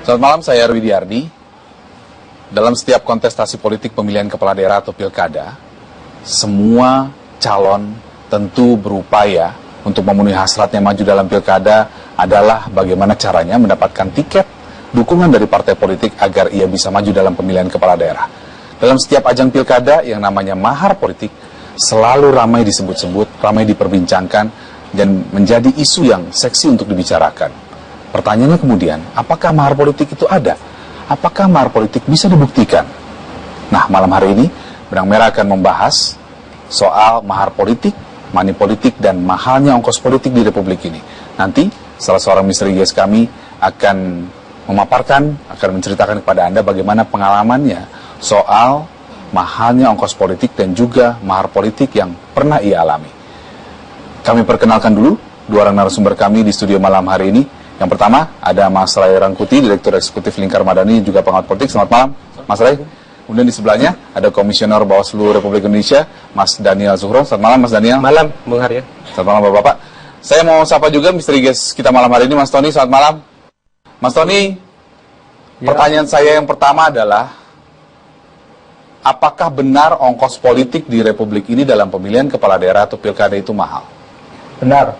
Selamat malam, saya Rudi Ardi. Dalam setiap kontestasi politik pemilihan kepala daerah atau pilkada, semua calon tentu berupaya untuk memenuhi hasratnya maju dalam pilkada adalah bagaimana caranya mendapatkan tiket dukungan dari partai politik agar ia bisa maju dalam pemilihan kepala daerah. Dalam setiap ajang pilkada yang namanya mahar politik selalu ramai disebut-sebut, ramai diperbincangkan, dan menjadi isu yang seksi untuk dibicarakan. Pertanyaannya kemudian, apakah mahar politik itu ada? Apakah mahar politik bisa dibuktikan? Nah, malam hari ini, Benang Merah akan membahas soal mahar politik, money politik, dan mahalnya ongkos politik di Republik ini. Nanti, salah seorang misteri guest kami akan memaparkan, akan menceritakan kepada Anda bagaimana pengalamannya soal mahalnya ongkos politik dan juga mahar politik yang pernah ia alami. Kami perkenalkan dulu dua orang narasumber kami di studio malam hari ini. Yang pertama, ada Mas Ray Rangkuti, Direktur Eksekutif Lingkar Madani, juga pengamat politik. Selamat malam, Mas Ray. Kemudian di sebelahnya, ada Komisioner Bawaslu Republik Indonesia, Mas Daniel Zuhro. Selamat malam, Mas Daniel. Malam, Bung Arya. Selamat malam, Bapak-Bapak. Saya mau sapa juga misteri guest kita malam hari ini, Mas Tony. Selamat malam. Mas Tony, pertanyaan saya yang pertama adalah, apakah benar ongkos politik di Republik ini dalam pemilihan kepala daerah atau pilkada itu mahal? Benar.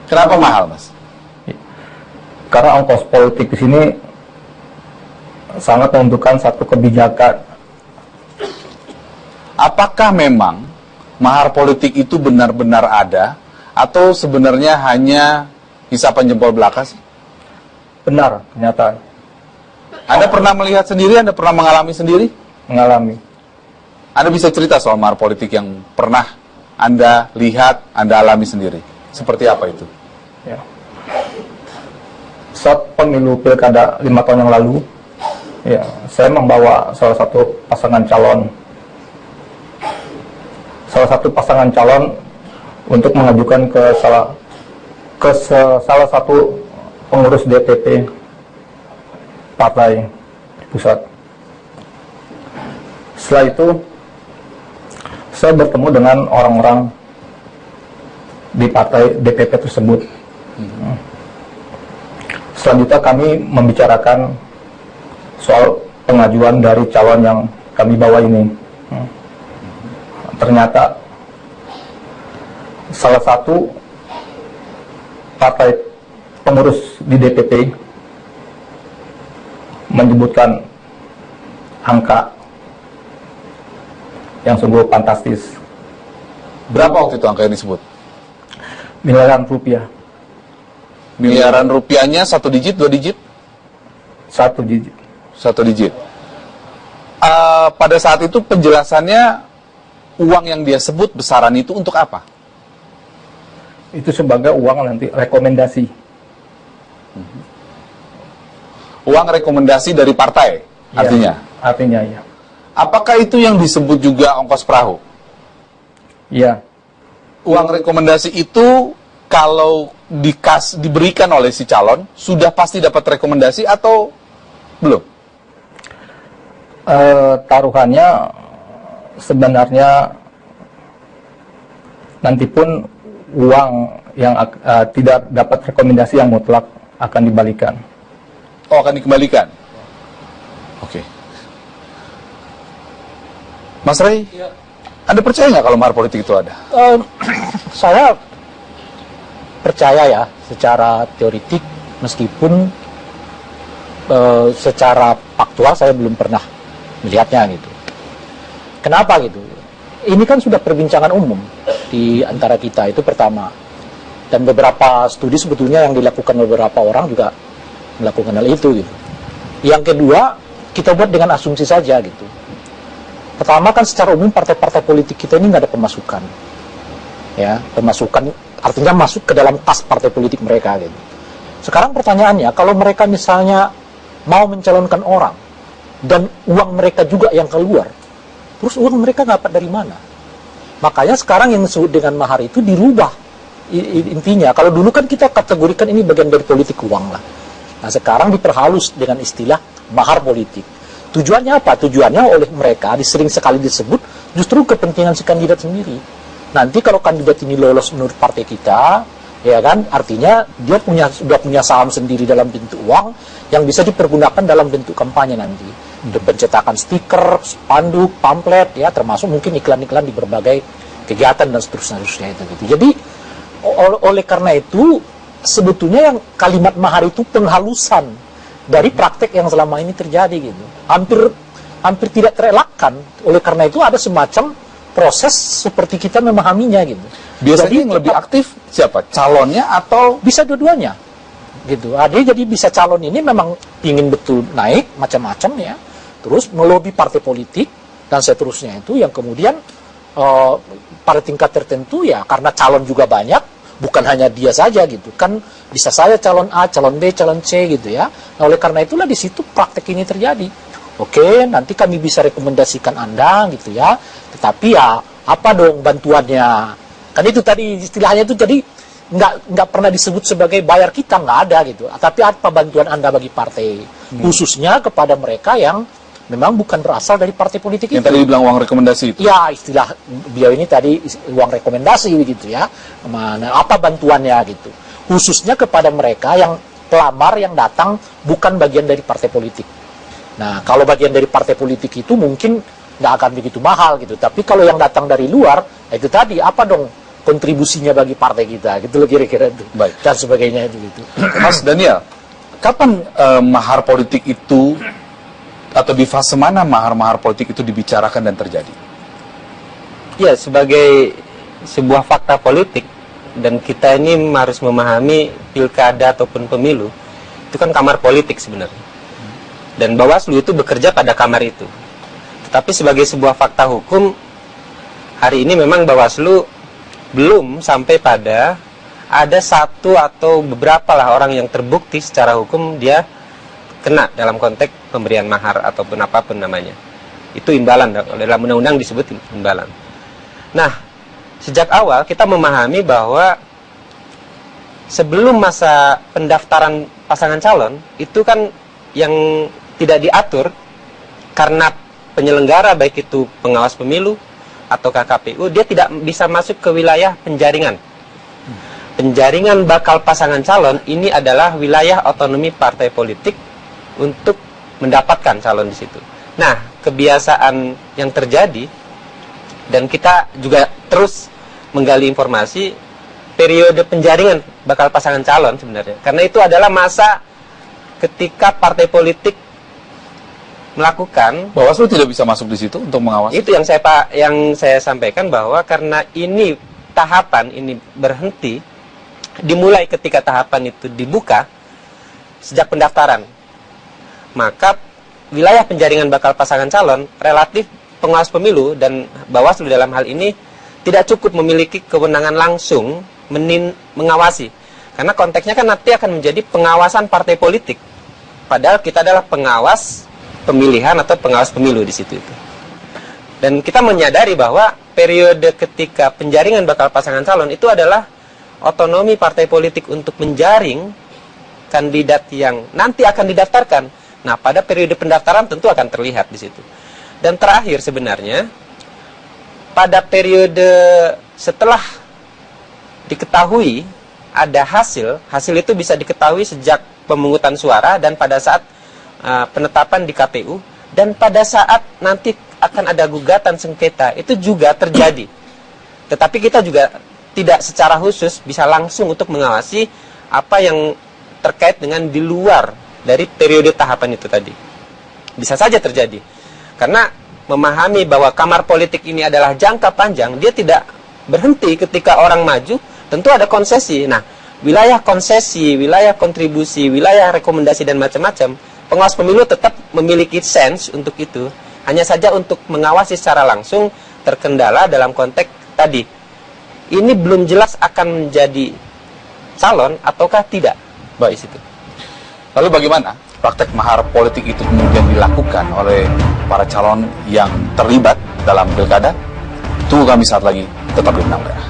Kenapa mahal, Mas? Karena ongkos politik di sini sangat menentukan satu kebijakan. Apakah memang mahar politik itu benar-benar ada atau sebenarnya hanya hisapan jempol belaka sih? Benar, kenyataan. Anda pernah melihat sendiri, Anda pernah mengalami sendiri? Mengalami. Anda bisa cerita soal mahar politik yang pernah Anda lihat, Anda alami sendiri. Seperti apa itu? Ya. Saat pemilu pilkada 5 tahun yang lalu, ya, saya membawa salah satu pasangan calon untuk mengajukan ke salah satu pengurus DPP partai pusat. Setelah itu, saya bertemu dengan orang-orang di partai DPP tersebut. Selanjutnya kami membicarakan soal pengajuan dari calon yang kami bawa ini. Ternyata salah satu partai pengurus di DPP menyebutkan angka yang sungguh fantastis. Berapa waktu itu angka yang disebut? Miliaran rupiah. Miliaran rupiahnya 1 digit, 2 digit? 1 digit. 1 digit. Pada saat itu penjelasannya uang yang dia sebut besaran itu untuk apa? Itu sebagai uang nanti rekomendasi. Uang rekomendasi dari partai, artinya? Ya, artinya, ya. Apakah itu yang disebut juga ongkos perahu? Iya. Uang rekomendasi itu kalau diberikan oleh si calon, sudah pasti dapat rekomendasi atau belum? Taruhannya sebenarnya nanti pun uang yang tidak dapat rekomendasi yang mutlak akan dibalikan. Oh, akan dikembalikan? Oke. Mas Ray, ya. Anda percaya nggak kalau mahar politik itu ada? Saya percaya ya, secara teoritik, meskipun secara faktual saya belum pernah melihatnya gitu. Kenapa gitu? Ini kan sudah perbincangan umum di antara kita, itu pertama. Dan beberapa studi sebetulnya yang dilakukan beberapa orang juga melakukan hal itu gitu. Yang kedua, kita buat dengan asumsi saja gitu. Pertama kan secara umum partai-partai politik kita ini nggak ada pemasukan. Ya, pemasukan artinya masuk ke dalam kas partai politik mereka gitu. Sekarang pertanyaannya, kalau mereka misalnya mau mencalonkan orang dan uang mereka juga yang keluar, terus uang mereka dapat dari mana? Makanya sekarang yang disebut dengan mahar itu dirubah intinya. Kalau dulu kan kita kategorikan ini bagian dari politik uang lah. Nah sekarang diperhalus dengan istilah mahar politik. Tujuannya apa? Tujuannya oleh mereka sering sekali disebut justru kepentingan si kandidat sendiri. Nanti kalau kandidat ini lolos menurut partai kita, ya kan? Artinya dia sudah punya saham sendiri dalam bentuk uang yang bisa dipergunakan dalam bentuk kampanye nanti. Pencetakan stiker, spanduk, pamflet, ya termasuk mungkin iklan-iklan di berbagai kegiatan dan seterusnya itu. Gitu. Jadi oleh karena itu sebetulnya yang kalimat mahar itu penghalusan dari praktek yang selama ini terjadi gitu. Hampir tidak terelakkan. Oleh karena itu ada semacam proses seperti kita memahaminya gitu. Biasanya jadi, yang lebih aktif siapa? Calonnya atau bisa dua-duanya gitu. Jadi bisa calon ini memang ingin betul naik macam-macam ya, terus melobi partai politik dan seterusnya itu yang kemudian pada tingkat tertentu ya karena calon juga banyak, bukan hanya dia saja gitu kan, bisa saya calon A, calon B, calon C gitu ya. Nah, oleh karena itulah di situ praktek ini terjadi. Oke, nanti kami bisa rekomendasikan Anda gitu ya, tetapi ya apa dong bantuannya? Kan itu tadi istilahnya itu jadi nggak pernah disebut sebagai bayar kita, nggak ada gitu. Tapi apa bantuan Anda bagi partai, khususnya kepada mereka yang memang bukan berasal dari partai politik yang itu. tadi dibilang uang rekomendasi itu? Ya, istilah beliau ini tadi uang rekomendasi gitu ya. Mana apa bantuannya gitu. Khususnya kepada mereka yang pelamar yang datang bukan bagian dari partai politik. Nah, kalau bagian dari partai politik itu mungkin nggak akan begitu mahal gitu. Tapi kalau yang datang dari luar, itu tadi apa dong kontribusinya bagi partai kita gitu loh kira-kira itu. Baik. Dan sebagainya itu gitu. Mas Daniel, kapan mahar politik itu atau di fase mana mahar-mahar politik itu dibicarakan dan terjadi? Ya, sebagai sebuah fakta politik dan kita ini harus memahami pilkada ataupun pemilu itu kan kamar politik sebenarnya. Dan Bawaslu itu bekerja pada kamar itu. Tetapi sebagai sebuah fakta hukum, hari ini memang Bawaslu belum sampai pada ada satu atau beberapa lah orang yang terbukti secara hukum dia kena dalam konteks pemberian mahar ataupun apapun namanya. Itu imbalan, dalam undang-undang disebut imbalan. Nah, sejak awal kita memahami bahwa sebelum masa pendaftaran pasangan calon, itu kan yang tidak diatur karena penyelenggara baik itu pengawas pemilu atau KPU, dia tidak bisa masuk ke wilayah penjaringan. Penjaringan bakal pasangan calon ini adalah wilayah otonomi partai politik untuk mendapatkan calon di situ. Nah, kebiasaan yang terjadi dan kita juga terus menggali informasi periode penjaringan bakal pasangan calon sebenarnya. Karena itu adalah masa ketika partai politik melakukan. Bawaslu tidak bisa masuk di situ untuk mengawasi? Itu yang saya sampaikan bahwa karena ini tahapan ini berhenti dimulai ketika tahapan itu dibuka sejak pendaftaran. Maka wilayah penjaringan bakal pasangan calon relatif pengawas pemilu dan Bawaslu dalam hal ini tidak cukup memiliki kewenangan langsung mengawasi. Karena konteksnya kan nanti akan menjadi pengawasan partai politik. Padahal kita adalah pengawas pemilihan atau pengawas pemilu di situ itu. Dan kita menyadari bahwa periode ketika penjaringan bakal pasangan calon itu adalah otonomi partai politik untuk menjaring kandidat yang nanti akan didaftarkan. Nah, pada periode pendaftaran tentu akan terlihat di situ. Dan terakhir sebenarnya, pada periode setelah diketahui ada hasil itu bisa diketahui sejak pemungutan suara dan pada saat penetapan di KPU, dan pada saat nanti akan ada gugatan sengketa, itu juga terjadi. Tetapi kita juga tidak secara khusus bisa langsung untuk mengawasi apa yang terkait dengan di luar dari periode tahapan itu tadi. Bisa saja terjadi. Karena memahami bahwa kamar politik ini adalah jangka panjang, dia tidak berhenti ketika orang maju, tentu ada konsesi. Nah, wilayah konsesi, wilayah kontribusi, wilayah rekomendasi dan macam-macam, pengawas pemilu tetap memiliki sense untuk itu. Hanya saja untuk mengawasi secara langsung terkendala dalam konteks tadi. Ini belum jelas akan menjadi calon ataukah tidak. Baik. Di situ. Lalu bagaimana praktek mahar politik itu kemudian dilakukan oleh para calon yang terlibat dalam pilkada? Tunggu kami saat lagi, tetap di Benang Merah.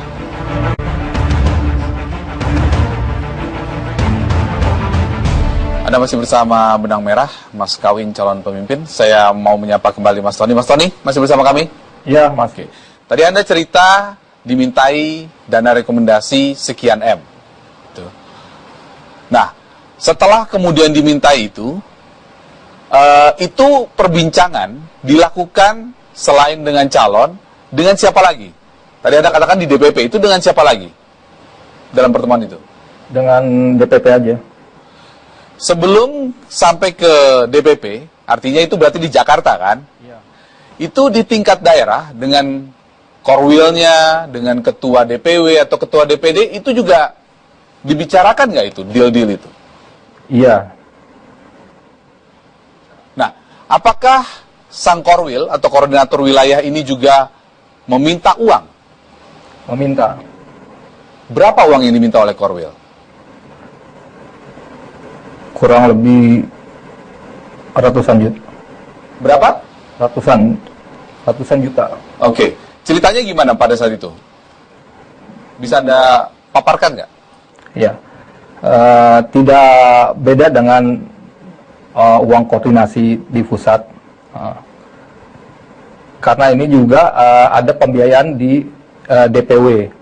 Anda masih bersama Benang Merah, Mas Kawin calon pemimpin. Saya mau menyapa kembali Mas Tony. Mas Tony, masih bersama kami? Iya, Mas. Tadi Anda cerita dimintai dana rekomendasi sekian M. Nah, setelah kemudian diminta itu perbincangan dilakukan selain dengan calon, dengan siapa lagi? Tadi Anda katakan di DPP, itu dengan siapa lagi dalam pertemuan itu? Dengan DPP aja. Sebelum sampai ke DPP, artinya itu berarti di Jakarta kan? Iya. Itu di tingkat daerah dengan korwilnya, dengan ketua DPW atau ketua DPD, itu juga dibicarakan nggak itu, deal-deal itu? Iya. Nah, apakah sang korwil atau koordinator wilayah ini juga meminta uang? Meminta. Berapa uang yang diminta oleh korwil? Kurang lebih ratusan juta. Berapa? Ratusan juta. Oke. Ceritanya gimana pada saat itu? Bisa Anda paparkan nggak? Ya. Tidak beda dengan uang koordinasi di pusat. Karena ini juga ada pembiayaan di DPW.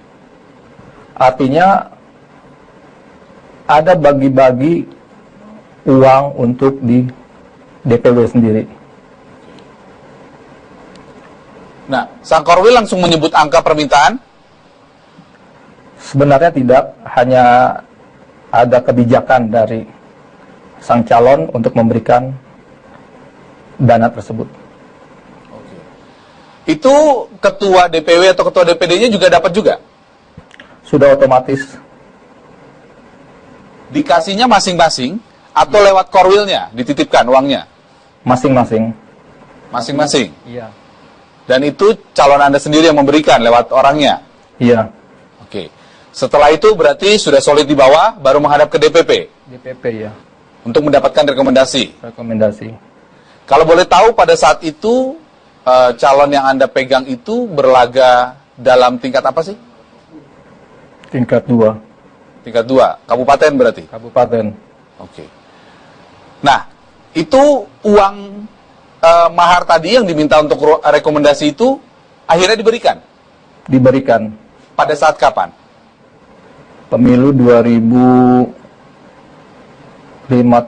Artinya ada bagi-bagi uang untuk di DPW sendiri. Nah, sang korwil langsung menyebut angka permintaan? Sebenarnya tidak, hanya ada kebijakan dari sang calon untuk memberikan dana tersebut. Itu ketua DPW atau ketua DPD-nya juga dapat juga? Sudah otomatis. Dikasihnya masing-masing atau lewat korwilnya dititipkan uangnya? Masing-masing. Masing-masing. Iya. Dan itu calon Anda sendiri yang memberikan lewat orangnya? Iya. Oke. Setelah itu berarti sudah solid di bawah, baru menghadap ke DPP? DPP ya. Untuk mendapatkan rekomendasi? Rekomendasi. Kalau boleh tahu pada saat itu, calon yang Anda pegang itu berlaga dalam tingkat apa sih? Tingkat 2. Tingkat 2, kabupaten berarti? Kabupaten. Oke. Nah, itu uang mahar tadi yang diminta untuk rekomendasi itu akhirnya diberikan? Diberikan. Pada saat kapan? Pemilu 2005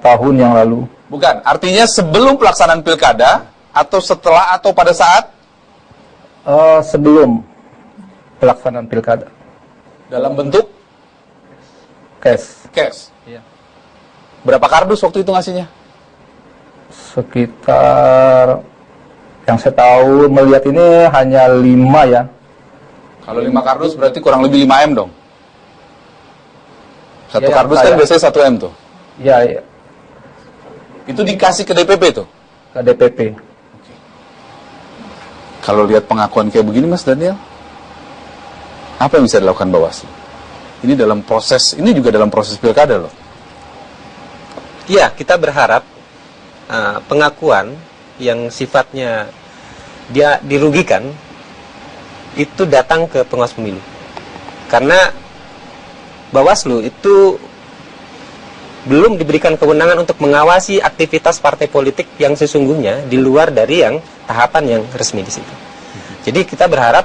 tahun yang lalu. Bukan, artinya sebelum pelaksanaan pilkada atau setelah atau pada saat? Sebelum pelaksanaan pilkada. Dalam bentuk? Cash. Cash. Iya. Berapa kardus waktu itu ngasihnya? Sekitar, yang saya tahu melihat ini hanya 5 ya. Kalau 5 kardus berarti kurang lebih 5 M dong? Satu Iya, kardus kan saya. biasanya 1 M tuh? Iya, iya. Itu dikasih ke DPP tuh? Ke DPP. Kalau lihat pengakuan kayak begini Mas Daniel, apa yang bisa dilakukan Bawaslu? Ini dalam proses, ini juga dalam proses pilkada loh. Iya, kita berharap pengakuan yang sifatnya dia dirugikan itu datang ke pengawas pemilu. Karena Bawaslu itu belum diberikan kewenangan untuk mengawasi aktivitas partai politik yang sesungguhnya di luar dari yang tahapan yang resmi di situ. Jadi kita berharap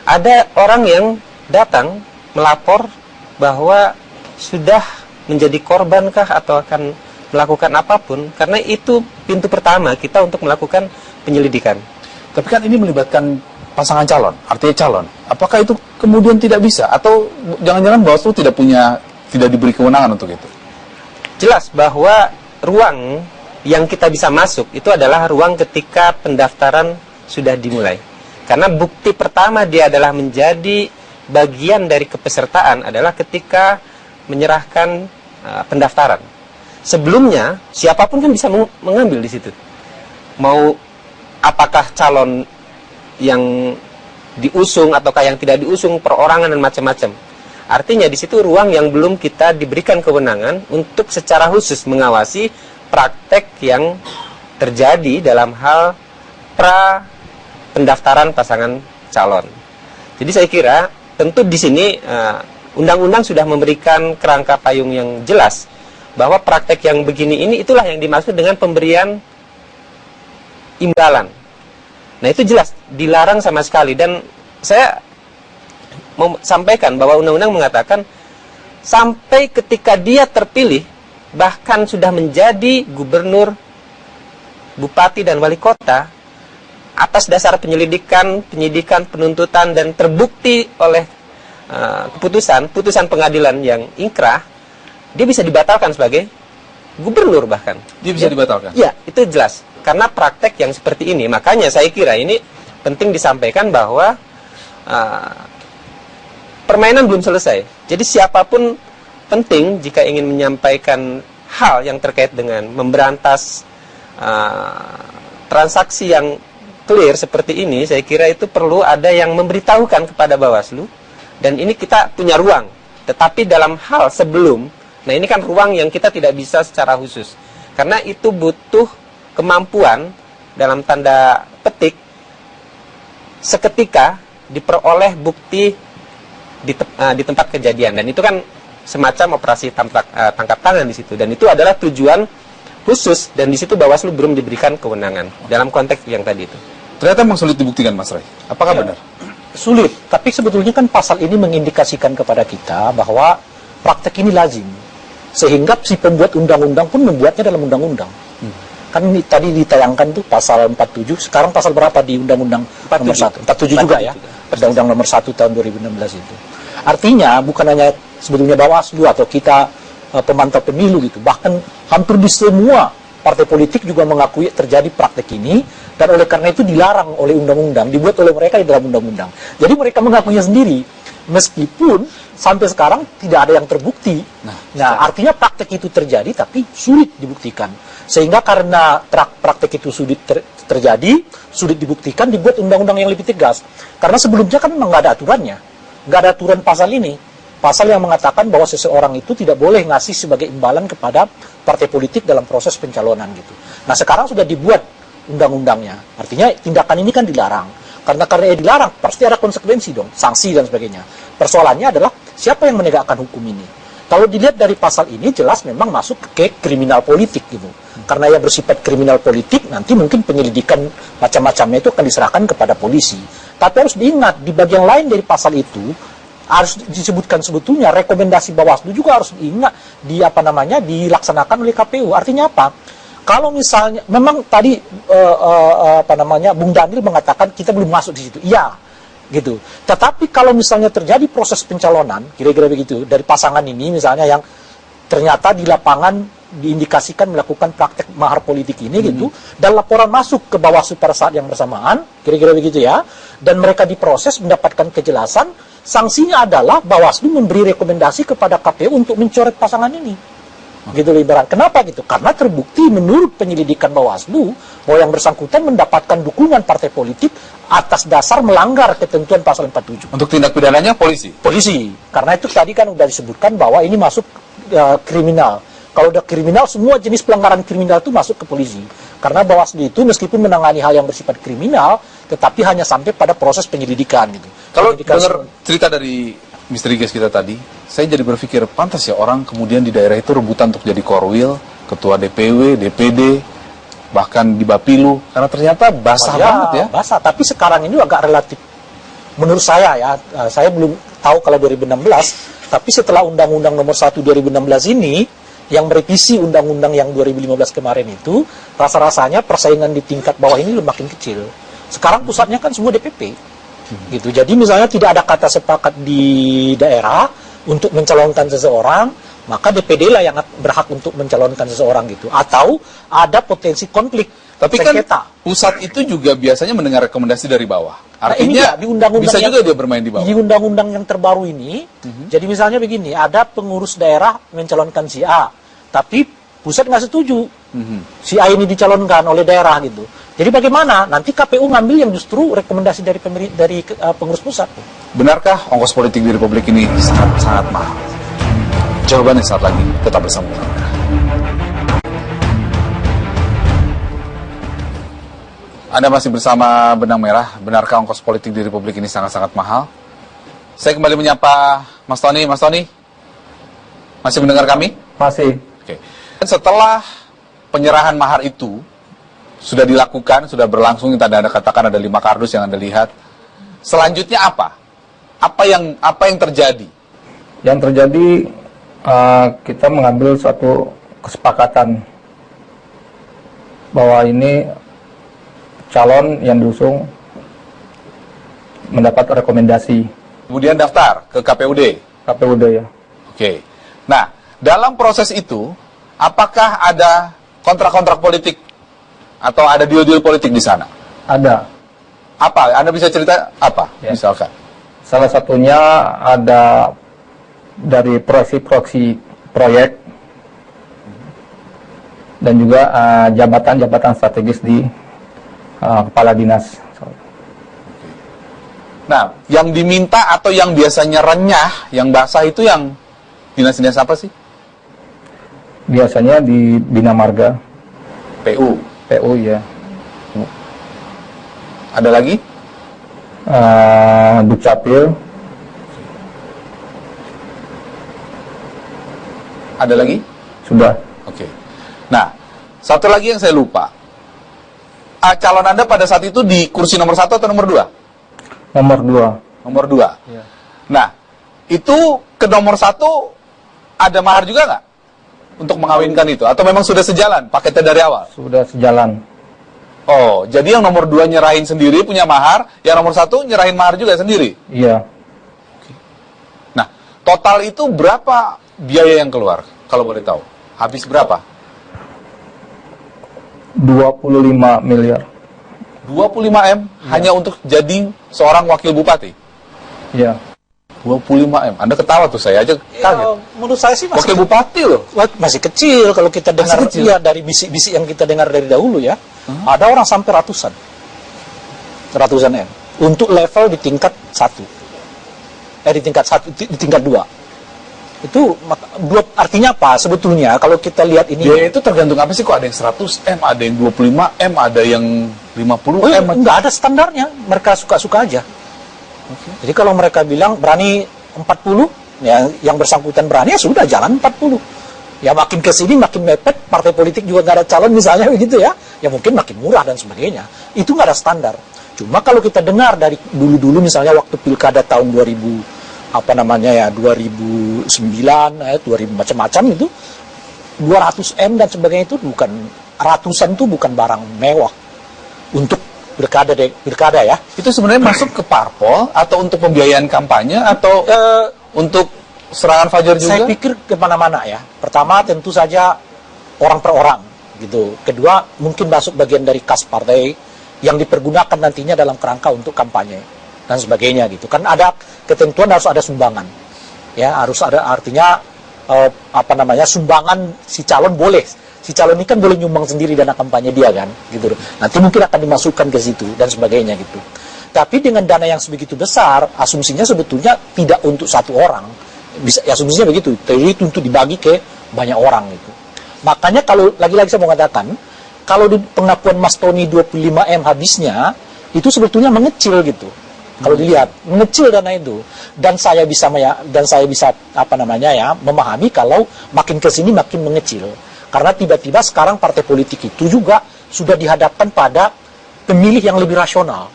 ada orang yang datang melapor bahwa sudah menjadi korbankah atau akan melakukan apapun, karena itu pintu pertama kita untuk melakukan penyelidikan. Tapi kan ini melibatkan pasangan calon, artinya calon. Apakah itu kemudian tidak bisa? Atau jangan-jangan Bawaslu tidak diberi kewenangan untuk itu? Jelas bahwa ruang yang kita bisa masuk itu adalah ruang ketika pendaftaran sudah dimulai. Karena bukti pertama dia adalah menjadi bagian dari kepesertaan adalah ketika menyerahkan pendaftaran. Sebelumnya siapapun kan bisa mengambil di situ. Mau apakah calon yang diusung ataukah yang tidak diusung, perorangan dan macam-macam. Artinya di situ ruang yang belum kita diberikan kewenangan untuk secara khusus mengawasi praktek yang terjadi dalam hal pra pendaftaran pasangan calon. Jadi saya kira tentu di sini undang-undang sudah memberikan kerangka payung yang jelas bahwa praktek yang begini ini itulah yang dimaksud dengan pemberian imbalan. Nah itu jelas dilarang sama sekali, dan saya mau sampaikan bahwa undang-undang mengatakan sampai ketika dia terpilih, bahkan sudah menjadi gubernur, bupati, dan wali kota, atas dasar penyidikan, penuntutan, dan terbukti oleh putusan pengadilan yang ingkrah, dia bisa dibatalkan sebagai gubernur bahkan. Dia bisa dibatalkan? Ya, itu jelas. Karena praktek yang seperti ini, makanya saya kira ini penting disampaikan bahwa permainan belum selesai. Jadi siapapun penting jika ingin menyampaikan hal yang terkait dengan memberantas transaksi yang clear seperti ini, saya kira itu perlu ada yang memberitahukan kepada Bawaslu, dan ini kita punya ruang. Tetapi dalam hal sebelum, nah ini kan ruang yang kita tidak bisa secara khusus, karena itu butuh kemampuan dalam tanda petik seketika diperoleh bukti di tempat kejadian, dan itu kan semacam operasi tangkap tangan di situ, dan itu adalah tujuan khusus, dan di situ Bawaslu belum diberikan kewenangan dalam konteks yang tadi itu. Ternyata memang sulit dibuktikan, Mas Ray. Apakah benar? Sulit, tapi sebetulnya kan pasal ini mengindikasikan kepada kita bahwa praktek ini lazim, sehingga si pembuat undang-undang pun membuatnya dalam undang-undang. Kan ini tadi ditayangkan tuh pasal 47, sekarang pasal berapa di Undang-Undang nomor 1? 47 juga ya, Undang-Undang nomor 1 tahun 2016 itu. Artinya bukan hanya sebetulnya Bawaslu atau kita pemantau pemilu gitu, bahkan hampir di semua partai politik juga mengakui terjadi praktek ini, dan oleh karena itu dilarang oleh undang-undang, dibuat oleh mereka di dalam undang-undang. Jadi mereka mengakuinya sendiri, meskipun sampai sekarang tidak ada yang terbukti. Nah, artinya praktek itu terjadi tapi sulit dibuktikan. Sehingga karena praktek itu sulit terjadi, sulit dibuktikan, dibuat undang-undang yang lebih tegas. Karena sebelumnya kan memang nggak ada aturannya, nggak ada aturan pasal ini. Pasal yang mengatakan bahwa seseorang itu tidak boleh ngasih sebagai imbalan kepada partai politik dalam proses pencalonan gitu. Nah sekarang sudah dibuat undang-undangnya, artinya tindakan ini kan dilarang. Karena dilarang, pasti ada konsekuensi dong, sanksi dan sebagainya. Persoalannya adalah siapa yang menegakkan hukum ini. Kalau dilihat dari pasal ini jelas memang masuk ke kriminal politik gitu. Karena yang bersifat kriminal politik, nanti mungkin penyelidikan macam-macamnya itu akan diserahkan kepada polisi. Tapi harus diingat, di bagian lain dari pasal itu harus disebutkan sebetulnya rekomendasi Bawaslu juga harus dilaksanakan oleh KPU. Artinya apa? Kalau misalnya memang tadi Bung Daniel mengatakan kita belum masuk di situ. Iya, gitu. Tetapi kalau misalnya terjadi proses pencalonan, kira-kira begitu, dari pasangan ini misalnya yang ternyata di lapangan diindikasikan melakukan praktek mahar politik ini gitu, dan laporan masuk ke Bawaslu pada saat yang bersamaan, kira-kira begitu ya, dan mereka diproses mendapatkan kejelasan, sanksinya adalah Bawaslu memberi rekomendasi kepada KPU untuk mencoret pasangan ini. Gitu ibarat. Kenapa gitu? Karena terbukti menurut penyelidikan Bawaslu bahwa yang bersangkutan mendapatkan dukungan partai politik atas dasar melanggar ketentuan pasal 47. Untuk tindak pidananya polisi? Polisi. Karena itu tadi kan sudah disebutkan bahwa ini masuk kriminal. Kalau udah kriminal, semua jenis pelanggaran kriminal itu masuk ke polisi. Karena Bawaslu itu meskipun menangani hal yang bersifat kriminal, tetapi hanya sampai pada proses penyelidikan gitu. Kalau dengar cerita dari Misteri Gas kita tadi, saya jadi berpikir pantas ya orang kemudian di daerah itu rebutan untuk jadi korwil, ketua DPW, DPD, bahkan di Bapilu, karena ternyata basah banget ya. Basah, tapi sekarang ini agak relatif. Menurut saya ya, saya belum tahu kalau 2016, tapi setelah Undang-Undang nomor 1 2016 ini, yang merevisi Undang-Undang yang 2015 kemarin itu, rasa-rasanya persaingan di tingkat bawah ini makin kecil. Sekarang pusatnya kan semua DPP. Gitu. Jadi misalnya tidak ada kata sepakat di daerah untuk mencalonkan seseorang, maka DPD lah yang berhak untuk mencalonkan seseorang gitu. Atau ada potensi konflik. Tapi sengketa. Kan pusat itu juga biasanya mendengar rekomendasi dari bawah. Artinya di undang-undang bisa juga dia bermain di bawah. Di undang-undang yang terbaru ini, jadi misalnya begini, ada pengurus daerah mencalonkan si A, tapi pusat nggak setuju. Si A ini dicalonkan oleh daerah gitu. Jadi bagaimana? Nanti KPU ngambil yang justru rekomendasi dari pengurus pusat. Benarkah ongkos politik di Republik ini sangat mahal? Jawabannya saat lagi. Tetap bersama kami. Anda masih bersama Benang Merah. Benarkah ongkos politik di Republik ini sangat-sangat mahal? Saya kembali menyapa Mas Tony. Mas Tony, masih mendengar kami? Masih. Oke. Dan setelah penyerahan mahar itu sudah dilakukan, sudah berlangsung, tadi Anda katakan ada 5 kardus yang Anda lihat. Selanjutnya apa? Apa yang terjadi? Yang terjadi kita mengambil suatu kesepakatan bahwa ini calon yang diusung mendapat rekomendasi Kemudian daftar ke KPUD. KPUD ya. Oke. Nah, dalam proses itu, apakah ada kontrak-kontrak politik atau ada deal-deal politik di sana? Ada. Apa? Anda bisa cerita apa? Ya. Misalkan. Salah satunya ada dari proyeksi proyek dan juga jabatan-jabatan strategis di kepala dinas. Nah, yang diminta atau yang biasanya renyah, yang basah itu yang dinas-dinas apa sih? Biasanya di Bina Marga, PU. PU ya. Ada lagi? Dukcapil, Ada lagi? sudah. Oke. Nah, satu lagi yang saya lupa. Calon Anda pada saat itu di kursi nomor 1 atau nomor 2? Nomor 2. Nomor 2. Ya. Nah, itu ke nomor 1 ada mahar juga nggak? Untuk mengawinkan itu? Atau memang sudah sejalan paketnya dari awal? Sudah sejalan. Oh, jadi yang nomor 2 nyerahin sendiri punya mahar, yang nomor 1 nyerahin mahar juga sendiri? Iya. Nah, total itu berapa biaya yang keluar? Kalau boleh tahu. Habis berapa? 25 miliar. 25M hanya untuk jadi seorang wakil bupati? Iya. 25M. Anda ketawa tuh, saya aja Ya, kaget. menurut saya sih Wakil bupati loh. masih kecil kalau kita dengar kecil? ya dari bisik-bisik yang kita dengar dari dahulu ya. Ada orang sampai ratusan M untuk level di tingkat 1. Di tingkat 1, di tingkat 2. Itu artinya apa? Sebetulnya kalau kita lihat ini Biaya itu tergantung apa sih? Kok ada yang 100M, ada yang 25M, ada yang 50M? nggak ada standarnya, mereka suka-suka aja. Jadi kalau mereka bilang berani 40, ya yang bersangkutan berani ya sudah jalan 40. Ya makin ke sini makin mepet, partai politik juga nggak ada calon misalnya begitu ya. Ya mungkin makin murah dan sebagainya. Itu nggak ada standar. Cuma kalau kita dengar dari dulu-dulu misalnya waktu pilkada tahun 2009, 2000 macam-macam itu 200M dan sebagainya itu bukan ratusan, itu bukan barang mewah untuk pilkada ya. Itu sebenarnya masuk ke parpol atau untuk pembiayaan kampanye atau untuk serangan fajar juga? Saya pikir kemana-mana ya. Pertama tentu saja orang per orang gitu. Kedua mungkin masuk bagian dari kas partai yang dipergunakan nantinya dalam kerangka untuk kampanye dan sebagainya gitu. Kan ada ketentuan harus ada sumbangan. Ya, harus ada artinya sumbangan si calon boleh. Si calon ini kan boleh nyumbang sendiri dana kampanye dia kan, gitu. Nanti mungkin akan dimasukkan ke situ dan sebagainya gitu. Tapi dengan dana yang sebegitu besar, asumsinya sebetulnya tidak untuk satu orang. Bisa, asumsinya begitu. Jadi itu untuk dibagi ke banyak orang gitu. Makanya kalau lagi-lagi saya mau katakan, kalau di pengakuan Mas Tony 25M habisnya, itu sebetulnya mengecil gitu. Kalau dilihat mengecil dana itu, dan saya bisa memahami kalau makin ke sini makin mengecil. Karena tiba-tiba sekarang partai politik itu juga sudah dihadapkan pada pemilih yang lebih rasional.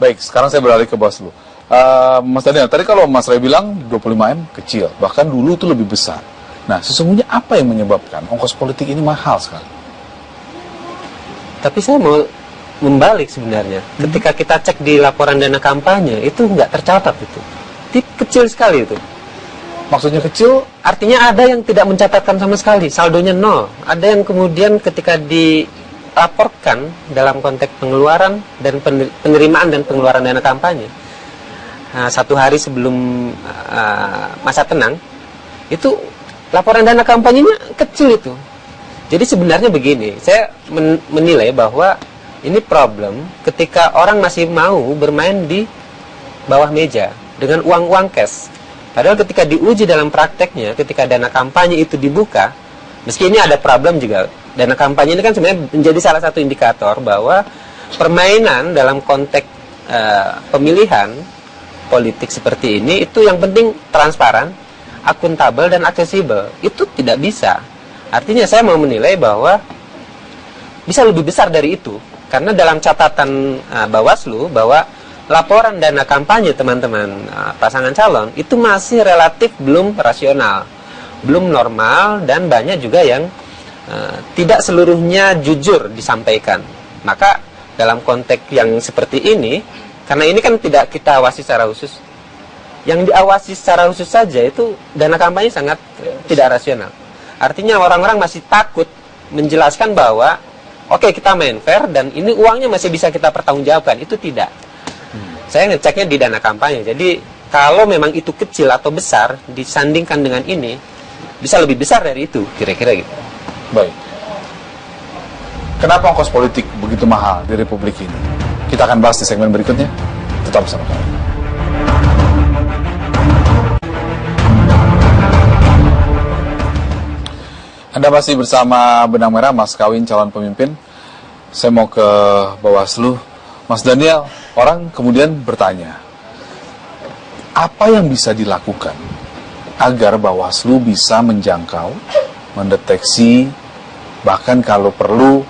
Baik, sekarang saya beralih ke Bawaslu. Mas Daniel, tadi kalau Mas Ray bilang 25M kecil, bahkan dulu itu lebih besar. Nah, sesungguhnya apa yang menyebabkan ongkos politik ini mahal sekali? Tapi saya mau membalik sebenarnya. Ketika kita cek di laporan dana kampanye, itu nggak tercatat itu. Kecil sekali itu. Maksudnya kecil? Artinya ada yang tidak mencatatkan sama sekali, saldonya 0. Ada yang kemudian ketika dilaporkan dalam konteks pengeluaran dan penerimaan dan pengeluaran dana kampanye, satu hari sebelum masa tenang, itu laporan dana kampanyenya kecil itu. Jadi sebenarnya begini, saya menilai bahwa ini problem ketika orang masih mau bermain di bawah meja dengan uang-uang cash. Padahal ketika diuji dalam prakteknya, ketika dana kampanye itu dibuka, meski ini ada problem juga, dana kampanye ini kan sebenarnya menjadi salah satu indikator bahwa permainan dalam konteks pemilihan politik seperti ini, itu yang penting transparan, akuntabel, dan aksesibel. Itu tidak bisa. Artinya saya mau menilai bahwa bisa lebih besar dari itu. Karena dalam catatan Bawaslu, bahwa laporan dana kampanye teman-teman pasangan calon itu masih relatif belum rasional. belum normal, dan banyak juga yang tidak seluruhnya jujur disampaikan. Maka dalam konteks yang seperti ini, karena ini kan tidak kita awasi secara khusus, yang diawasi secara khusus saja itu dana kampanye sangat tidak rasional. Artinya orang-orang masih takut menjelaskan bahwa oke, kita main fair dan ini uangnya masih bisa kita pertanggungjawabkan. Itu tidak. Saya ngeceknya di dana kampanye. Jadi kalau memang itu kecil atau besar disandingkan dengan ini, bisa lebih besar dari itu, kira-kira gitu. Baik. Kenapa ongkos politik begitu mahal di Republik ini? Kita akan bahas di segmen berikutnya. Tetap bersama kami. Anda masih bersama Benang Merah, Mas Kawin, calon pemimpin. Saya mau ke Bawaslu. Mas Daniel, orang kemudian bertanya, apa yang bisa dilakukan agar Bawaslu bisa menjangkau, mendeteksi, bahkan kalau perlu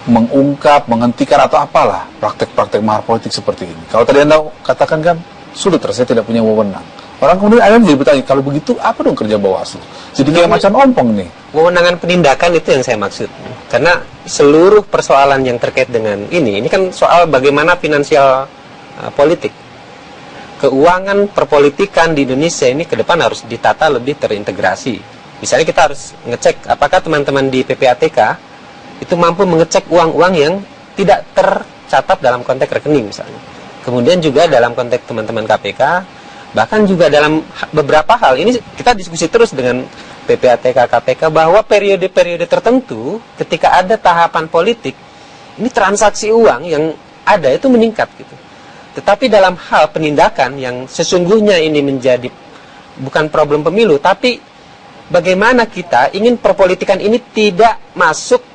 mengungkap, menghentikan atau apalah praktek-praktek mahar politik seperti ini. Kalau tadi Anda katakan kan sulit, saya tidak punya wewenang. Orang kemudian akhirnya jadi bertanya, kalau begitu apa dong kerja Bawaslu? Jadi kayak macan ompong nih. Wewenangan penindakan itu yang saya maksud. Karena seluruh persoalan yang terkait dengan ini kan soal bagaimana finansial politik. Keuangan perpolitikan di Indonesia ini ke depan harus ditata lebih terintegrasi. Misalnya kita harus ngecek apakah teman-teman di PPATK itu mampu mengecek uang-uang yang tidak tercatat dalam konteks rekening misalnya. Kemudian juga dalam konteks teman-teman KPK, bahkan juga dalam beberapa hal, ini kita diskusi terus dengan PPATK, KPK, bahwa periode-periode tertentu ketika ada tahapan politik, ini transaksi uang yang ada itu meningkat gitu. Tetapi dalam hal penindakan yang sesungguhnya ini menjadi bukan problem pemilu, tapi bagaimana kita ingin perpolitikan ini tidak masuk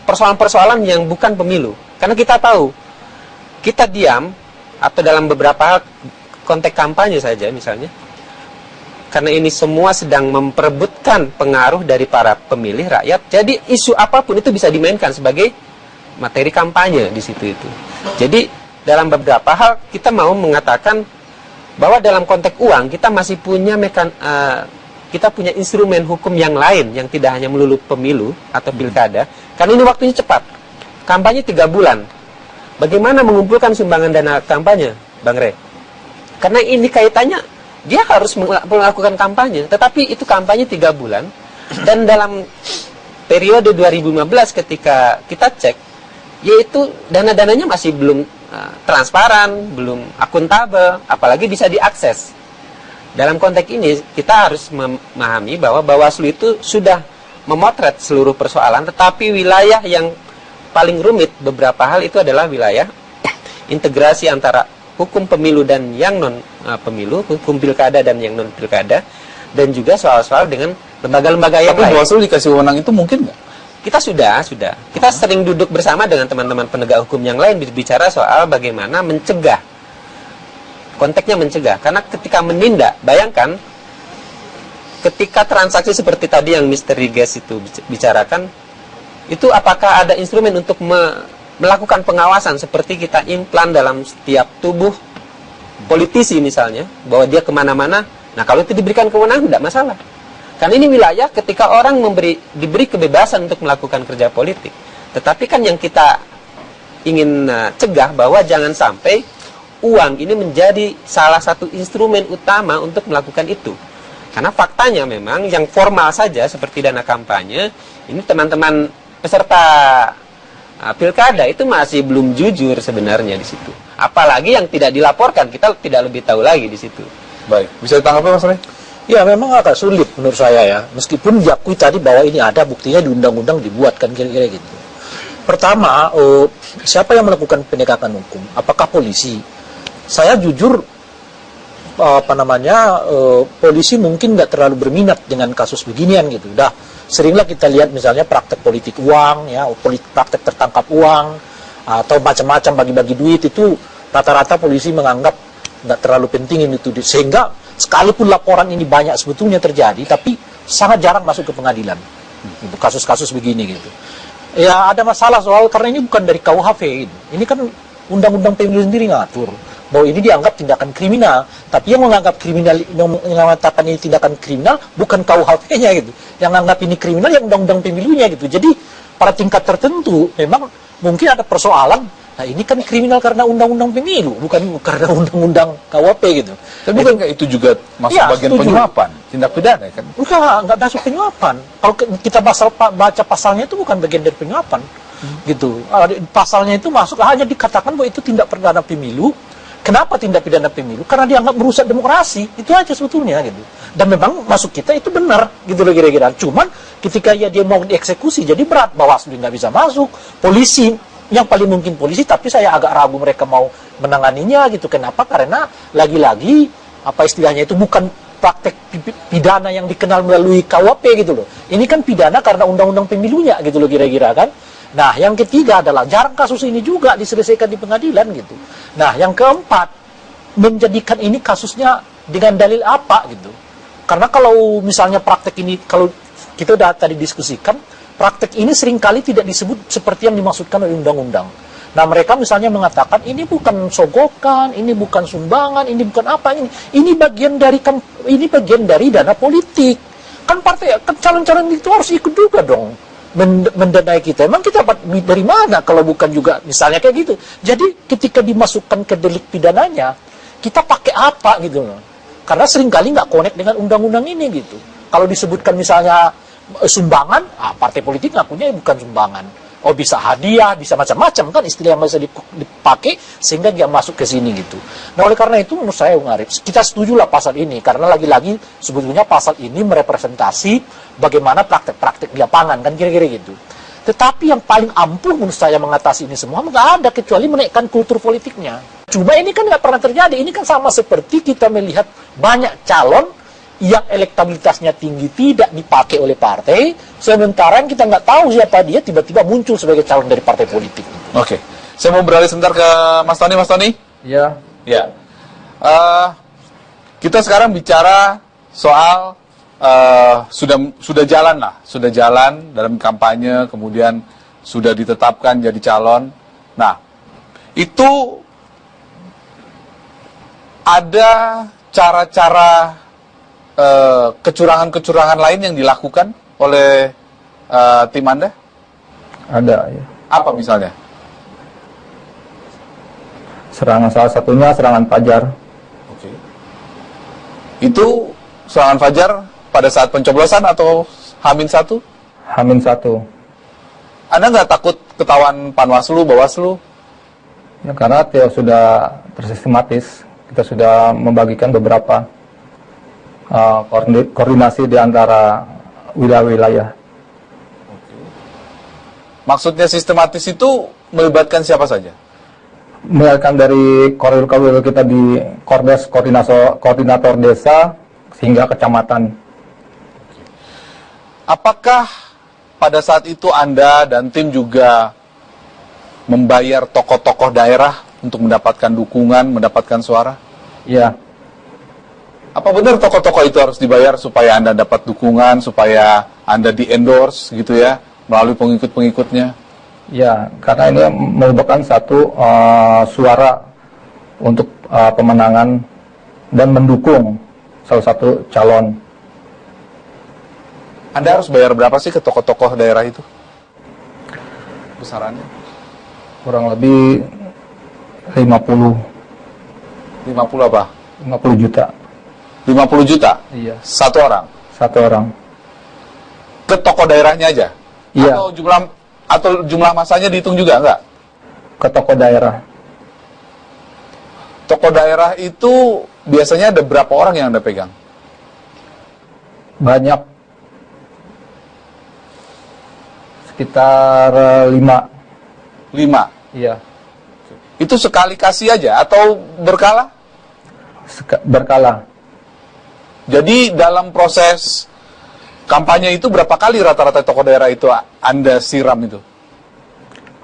persoalan-persoalan yang bukan pemilu. Karena kita tahu, kita diam, atau dalam beberapa hal konteks kampanye saja misalnya, karena ini semua sedang memperebutkan pengaruh dari para pemilih rakyat, jadi isu apapun itu bisa dimainkan sebagai materi kampanye di situ itu. Jadi dalam beberapa hal kita mau mengatakan bahwa dalam konteks uang kita masih punya kita punya instrumen hukum yang lain yang tidak hanya melulu pemilu atau pilkada, karena ini waktunya cepat. Kampanye 3 bulan. Bagaimana mengumpulkan sumbangan dana kampanye, Bang Rey? Karena ini kaitannya dia harus melakukan kampanye, tetapi itu kampanye 3 bulan, dan dalam periode 2015 ketika kita cek, yaitu dana-dananya masih belum transparan, belum akuntabel, apalagi bisa diakses. Dalam konteks ini kita harus memahami bahwa Bawaslu itu sudah memotret seluruh persoalan, tetapi wilayah yang paling rumit beberapa hal itu adalah wilayah integrasi antara hukum pemilu dan yang non pemilu, hukum pilkada dan yang non pilkada, dan juga soal-soal dengan lembaga-lembaga yang lain. Tapi Bawaslu dikasih wewenang itu mungkin nggak? Kita sudah. Kita sering duduk bersama dengan teman-teman penegak hukum yang lain bicara soal bagaimana mencegah. Konteksnya mencegah. Karena ketika menindak, bayangkan ketika transaksi seperti tadi yang misteri gas itu bicarakan, itu apakah ada instrumen untuk melakukan pengawasan seperti kita implan dalam setiap tubuh politisi misalnya, bahwa dia kemana-mana. Nah kalau itu diberikan kewenangan tidak masalah. Karena ini wilayah ketika orang diberi kebebasan untuk melakukan kerja politik. Tetapi kan yang kita ingin cegah bahwa jangan sampai uang ini menjadi salah satu instrumen utama untuk melakukan itu. Karena faktanya memang yang formal saja seperti dana kampanye, ini teman-teman peserta pilkada itu masih belum jujur sebenarnya di situ. Apalagi yang tidak dilaporkan, kita tidak lebih tahu lagi di situ. Baik, bisa ditanggapi Mas Rey? Ya memang agak sulit menurut saya ya, meskipun diakui tadi bahwa ini ada buktinya di undang-undang dibuatkan kira-kira gitu. Pertama, siapa yang melakukan penegakan hukum? Apakah polisi? Saya jujur, polisi mungkin nggak terlalu berminat dengan kasus beginian gitu. Dah seringlah kita lihat misalnya praktek politik uang, ya, praktek tertangkap uang, atau macam-macam bagi-bagi duit itu rata-rata polisi menganggap nggak terlalu penting itu, sehingga sekalipun laporan ini banyak sebetulnya terjadi, tapi sangat jarang masuk ke pengadilan. Gitu, kasus-kasus begini gitu. Ya ada masalah soal karena ini bukan dari KUHP, ini kan undang-undang pemilu sendiri ngatur. bahwa ini dianggap tindakan kriminal. Tapi yang menganggap kriminal, yang mengatakan ini tindakan kriminal bukan KUHP-nya gitu. Yang menganggap ini kriminal yang undang-undang pemilunya gitu. Jadi pada tingkat tertentu memang mungkin ada persoalan. Nah ini kan kriminal karena undang-undang pemilu, bukan karena undang-undang KUHP gitu. Tapi bukankah itu juga masuk Ya, bagian setuju. penyuapan, tindak pidana kan? Enggak masuk penyuapan. Kalau kita baca pasalnya itu bukan bagian dari penyuapan. Gitu. Pasalnya itu masuk hanya dikatakan bahwa itu tindak pidana pemilu. Kenapa tindak pidana pemilu? Karena dianggap merusak demokrasi. Itu aja sebetulnya gitu. Dan memang masuk kita itu benar gitu loh kira-kira. Cuman ketika dia mau dieksekusi jadi berat, Bawaslu nggak bisa masuk, polisi yang paling mungkin polisi, tapi saya agak ragu mereka mau menanganinya gitu. Kenapa? Karena lagi-lagi apa istilahnya itu bukan praktek pidana yang dikenal melalui KUHP gitu loh. Ini kan pidana karena undang-undang pemilunya gitu loh kira-kira kan. Nah, yang ketiga adalah jarang kasus ini juga diselesaikan di pengadilan gitu. Nah, yang keempat, menjadikan ini kasusnya dengan dalil apa gitu. Karena kalau misalnya praktek ini, kalau kita udah tadi diskusikan, praktek ini seringkali tidak disebut seperti yang dimaksudkan oleh undang-undang. Nah, mereka misalnya mengatakan ini bukan sogokan, ini bukan sumbangan, ini bukan apa ini bagian dari dana politik. Kan partai, kan calon-calon itu harus ikut juga dong mendanai kita. Emang kita dari mana kalau bukan juga misalnya kayak gitu. Jadi ketika dimasukkan ke delik pidananya, kita pakai apa gitu loh. Karena seringkali nggak connect dengan undang-undang ini gitu. Kalau disebutkan misalnya sumbangan, partai politik ngakunya bukan sumbangan. Oh bisa hadiah, bisa macam-macam kan istilah yang bisa dipakai sehingga dia masuk ke sini gitu. Nah oleh karena itu menurut saya Bung Arif, kita setujulah pasal ini karena lagi-lagi sebetulnya pasal ini merepresentasi bagaimana praktek-praktek di lapangan kan kira-kira gitu. Tetapi yang paling ampuh menurut saya mengatasi ini semua nggak ada kecuali menaikkan kultur politiknya. Cuma ini kan nggak pernah terjadi. Ini kan sama seperti kita melihat banyak calon yang elektabilitasnya tinggi tidak dipakai oleh partai, sementara yang kita nggak tahu siapa dia tiba-tiba muncul sebagai calon dari partai politik. Oke, saya mau beralih sebentar ke Mas Tony. Mas Tony? Ya. Ya. Kita sekarang bicara soal sudah jalan dalam kampanye, kemudian sudah ditetapkan jadi calon. Nah, itu ada cara-cara kecurangan-kecurangan lain yang dilakukan oleh tim Anda? Ada ya. Apa misalnya? Salah satunya serangan fajar. Oke. Itu serangan fajar pada saat pencoblosan atau H-1? H-1. Anda nggak takut ketahuan Panwaslu, Bawaslu? Ya karena sudah tersistematis. Kita sudah membagikan beberapa koordinasi di antara wilayah-wilayah. Maksudnya sistematis itu melibatkan siapa saja? Melibatkan dari korwil kita di Kordes, koordinator desa, hingga kecamatan. Apakah pada saat itu Anda dan tim juga membayar tokoh-tokoh daerah untuk mendapatkan dukungan, mendapatkan suara? Ya. Apa benar tokoh-tokoh itu harus dibayar supaya Anda dapat dukungan, supaya Anda di-endorse gitu ya, melalui pengikut-pengikutnya? Ya, karena ini merupakan satu suara untuk pemenangan dan mendukung salah satu calon. Anda harus bayar berapa sih ke tokoh-tokoh daerah itu? Besarannya? Kurang lebih 50 apa? 50 juta. 50 juta? Iya. Satu orang? Satu orang. Ke tokoh daerahnya aja? Iya. Atau jumlah masanya dihitung juga enggak? Ke tokoh daerah. Tokoh daerah itu biasanya ada berapa orang yang Anda pegang? Banyak. Sekitar 5. 5? Iya. Itu sekali kasih aja atau berkala? Berkala. Jadi dalam proses kampanye itu berapa kali rata-rata tokoh daerah itu Anda siram itu?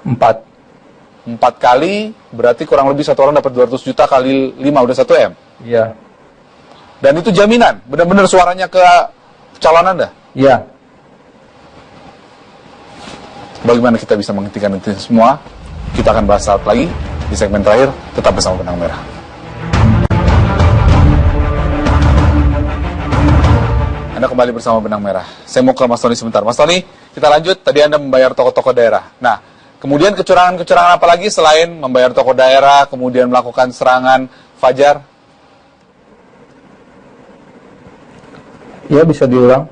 4. 4 kali, berarti kurang lebih satu orang dapat 200 juta kali 5, udah 1 M? Iya. Dan itu jaminan? Benar-benar suaranya ke calon Anda? Iya. Bagaimana kita bisa menghentikan itu semua? Kita akan bahas saat lagi di segmen terakhir, tetap bersama Benang Merah. Anda kembali bersama Benang Merah. Saya mau ke Mas Tony sebentar. Mas Tony, kita lanjut. Tadi Anda membayar tokoh-tokoh daerah. Nah, kemudian kecurangan-kecurangan apa lagi selain membayar tokoh daerah, kemudian melakukan serangan Fajar? Ya, bisa diulang.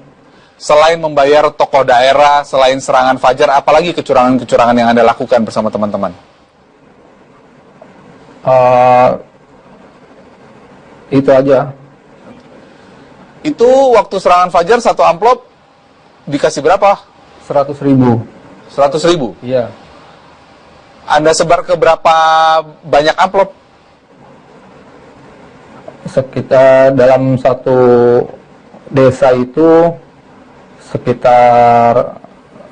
Selain membayar tokoh daerah, selain serangan Fajar, apalagi kecurangan-kecurangan yang Anda lakukan bersama teman-teman? Itu aja. Itu waktu serangan Fajar, satu amplop dikasih berapa? 100.000. 100.000? Iya. Anda sebar ke berapa banyak amplop? Sekitar dalam satu desa itu sekitar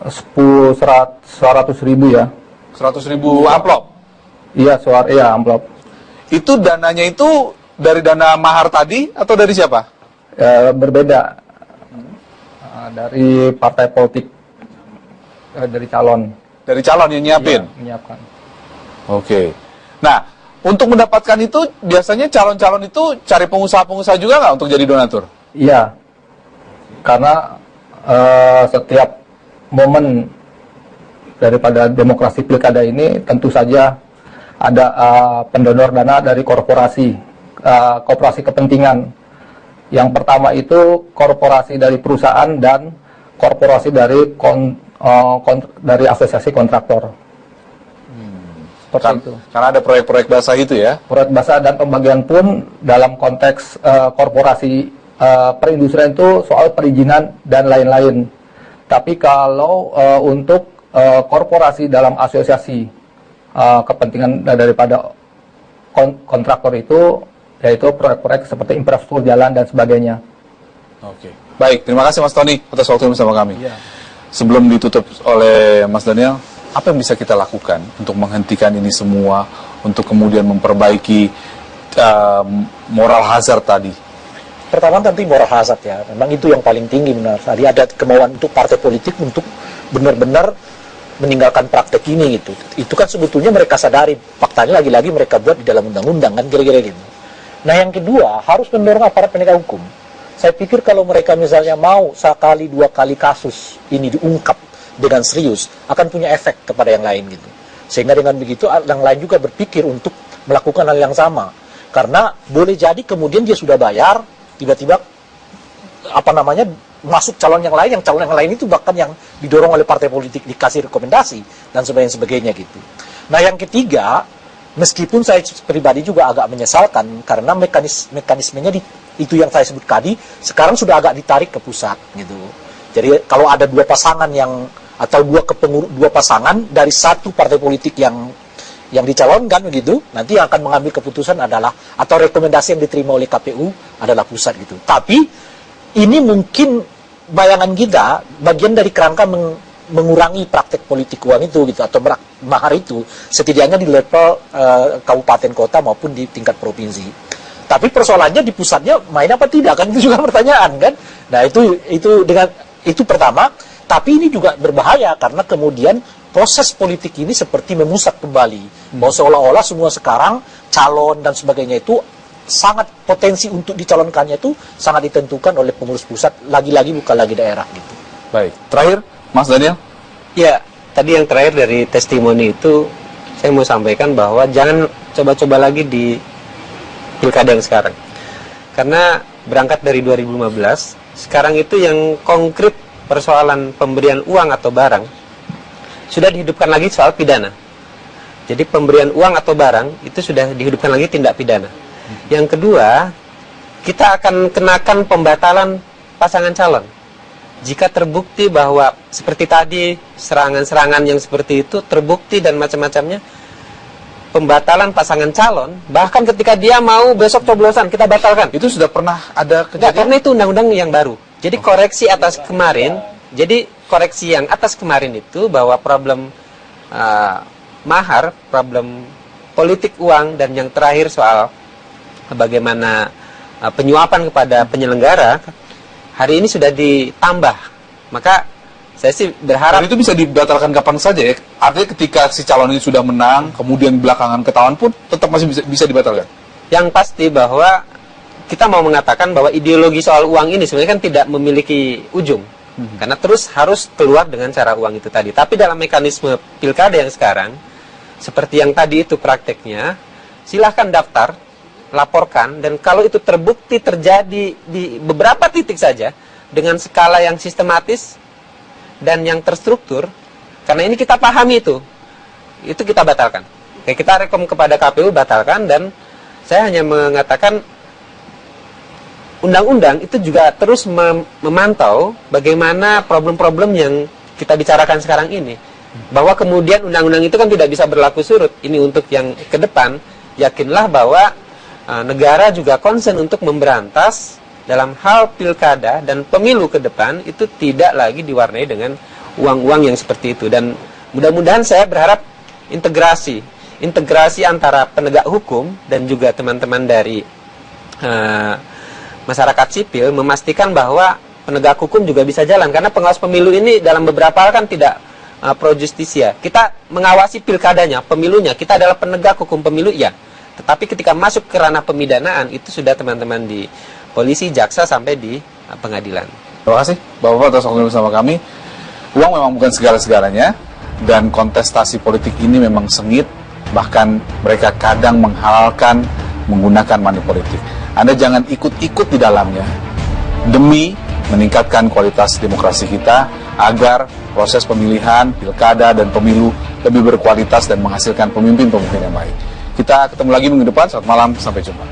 100.000 ya. 100.000 amplop? Iya, amplop. Itu dananya itu dari dana mahar tadi atau dari siapa? Berbeda. Dari partai politik, dari calon. Dari calon yang nyiapin? Iya, menyiapkan. Oke. Nah, untuk mendapatkan itu, biasanya calon-calon itu cari pengusaha-pengusaha juga nggak untuk jadi donatur? Iya, karena setiap momen daripada demokrasi pilkada ini tentu saja ada pendonor dana dari korporasi kepentingan. Yang pertama itu korporasi dari perusahaan dan korporasi dari dari asosiasi kontraktor. Seperti itu. Karena ada proyek-proyek basah itu ya? Proyek basah dan pembagian pun dalam konteks korporasi perindustrian itu soal perizinan dan lain-lain. Tapi kalau untuk korporasi dalam asosiasi kepentingan daripada kontraktor itu, yaitu proyek-proyek seperti infrastruktur jalan dan sebagainya. Oke. Baik, terima kasih Mas Tony atas waktu bersama kami. Ya. Sebelum ditutup oleh Mas Daniel, apa yang bisa kita lakukan untuk menghentikan ini semua, untuk kemudian memperbaiki moral hazard tadi? Pertama tentu moral hazard ya, memang itu yang paling tinggi benar. Tadi ada kemauan untuk partai politik untuk benar-benar meninggalkan praktek ini gitu. Itu kan sebetulnya mereka sadari, faktanya lagi-lagi mereka buat di dalam undang-undang kan kira-kira gitu. Nah yang kedua, harus mendorong aparat penegak hukum. Saya pikir kalau mereka misalnya mau sekali dua kali kasus ini diungkap dengan serius, akan punya efek kepada yang lain gitu. Sehingga dengan begitu yang lain juga berpikir untuk melakukan hal yang sama. Karena boleh jadi kemudian dia sudah bayar, tiba-tiba masuk calon yang lain itu bahkan yang didorong oleh partai politik dikasih rekomendasi dan sebagainya gitu. Nah yang ketiga, meskipun saya pribadi juga agak menyesalkan karena mekanismenya itu yang saya sebut tadi sekarang sudah agak ditarik ke pusat gitu. Jadi kalau ada dua pasangan atau dua pasangan dari satu partai politik yang dicalonkan begitu, nanti yang akan mengambil keputusan adalah atau rekomendasi yang diterima oleh KPU adalah pusat gitu. Tapi ini mungkin bayangan kita bagian dari kerangka mengurangi praktek politik uang itu gitu atau mahar itu setidaknya di level kabupaten kota maupun di tingkat provinsi. Tapi persoalannya di pusatnya main apa tidak kan itu juga pertanyaan kan. Nah itu pertama. Tapi ini juga berbahaya karena kemudian proses politik ini seperti memusat kembali. Bahwa seolah-olah semua sekarang calon dan sebagainya itu sangat potensi untuk dicalonkannya itu sangat ditentukan oleh pengurus pusat, lagi-lagi bukan lagi daerah gitu. Baik, terakhir Mas Daniel. Ya, tadi yang terakhir dari testimoni itu saya mau sampaikan bahwa jangan coba-coba lagi di pilkada yang sekarang. Karena berangkat dari 2015, sekarang itu yang konkret persoalan pemberian uang atau barang sudah dihidupkan lagi soal pidana. Jadi pemberian uang atau barang itu sudah dihidupkan lagi tindak pidana. Yang kedua, kita akan kenakan pembatalan pasangan calon. Jika terbukti bahwa seperti tadi serangan-serangan yang seperti itu terbukti dan macam-macamnya, pembatalan pasangan calon, bahkan ketika dia mau besok coblosan kita batalkan. Itu sudah pernah ada kejadian? Enggak, karena itu undang-undang yang baru. Jadi koreksi atas kemarin, koreksi yang atas kemarin itu bahwa problem mahar, problem politik uang, dan yang terakhir soal bagaimana penyuapan kepada penyelenggara hari ini sudah ditambah. Maka saya sih berharap dan itu bisa dibatalkan kapan saja ya. Artinya ketika si calon ini sudah menang, kemudian belakangan ketahuan pun tetap masih bisa dibatalkan. Yang pasti bahwa kita mau mengatakan bahwa ideologi soal uang ini sebenarnya kan tidak memiliki ujung. Karena terus harus keluar dengan cara uang itu tadi. Tapi dalam mekanisme pilkada yang sekarang, seperti yang tadi itu prakteknya, silahkan daftar, laporkan, dan kalau itu terbukti terjadi di beberapa titik saja, dengan skala yang sistematis dan yang terstruktur, karena ini kita pahami itu kita batalkan. Oke, kita rekom kepada KPU batalkan, dan saya hanya mengatakan undang-undang itu juga terus memantau bagaimana problem-problem yang kita bicarakan sekarang ini. Bahwa kemudian undang-undang itu kan tidak bisa berlaku surut. Ini untuk yang ke depan, yakinlah bahwa negara juga concern untuk memberantas dalam hal pilkada dan pemilu ke depan itu tidak lagi diwarnai dengan uang-uang yang seperti itu. Dan mudah-mudahan saya berharap integrasi antara penegak hukum dan juga teman-teman dari masyarakat sipil memastikan bahwa penegak hukum juga bisa jalan, karena pengawas pemilu ini dalam beberapa hal kan tidak pro justisia. Kita mengawasi pilkadanya, pemilunya, kita adalah penegak hukum pemilu, ya. Tetapi ketika masuk ke ranah pemidanaan itu sudah teman-teman di polisi, jaksa, sampai di pengadilan. Terima kasih Bapak-Bapak atas waktunya bersama kami. Uang memang bukan segala-segalanya, dan kontestasi politik ini memang sengit, bahkan mereka kadang menghalalkan menggunakan money politik. Anda jangan ikut-ikut di dalamnya demi meningkatkan kualitas demokrasi kita agar proses pemilihan, pilkada, dan pemilu lebih berkualitas dan menghasilkan pemimpin-pemimpin yang baik. Kita ketemu lagi minggu depan. Selamat malam, sampai jumpa.